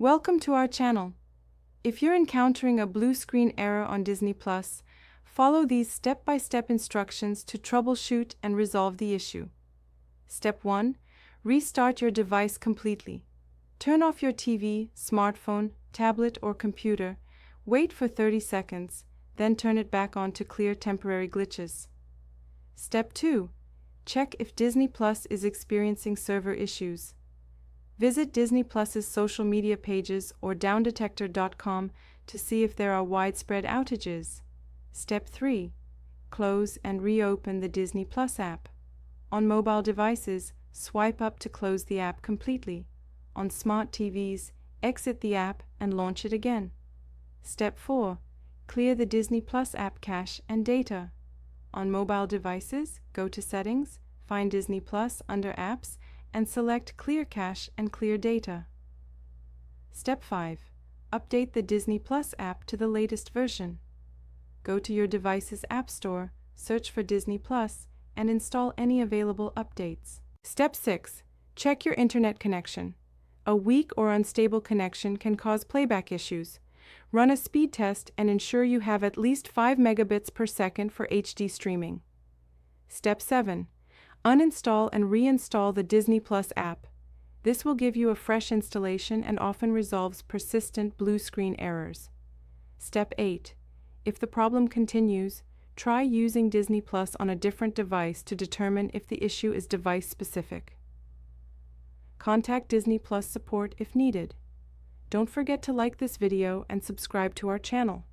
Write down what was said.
Welcome to our channel. If you're encountering a blue screen error on Disney+, follow these step-by-step instructions to troubleshoot and resolve the issue. Step 1. Restart your device completely. Turn off your TV, smartphone, tablet, or computer. Wait for 30 seconds, then turn it back on to clear temporary glitches. Step 2. Check if Disney+ is experiencing server issues. Visit Disney+'s social media pages or downdetector.com to see if there are widespread outages. Step 3. Close and reopen the Disney+ app. On mobile devices, swipe up to close the app completely. On smart TVs, exit the app and launch it again. Step 4. Clear the Disney+ app cache and data. On mobile devices, go to Settings, find Disney+ under Apps, and select Clear Cache and Clear Data. Step 5. Update the Disney+ app to the latest version. Go to your device's App Store, search for Disney+, and install any available updates. Step 6. Check your internet connection. A weak or unstable connection can cause playback issues. Run a speed test and ensure you have at least 5 megabits per second for HD streaming. Step 7. Uninstall and reinstall the Disney+ app. This will give you a fresh installation and often resolves persistent blue screen errors. Step 8. If the problem continues, try using Disney+ on a different device to determine if the issue is device-specific. Contact Disney+ support if needed. Don't forget to like this video and subscribe to our channel.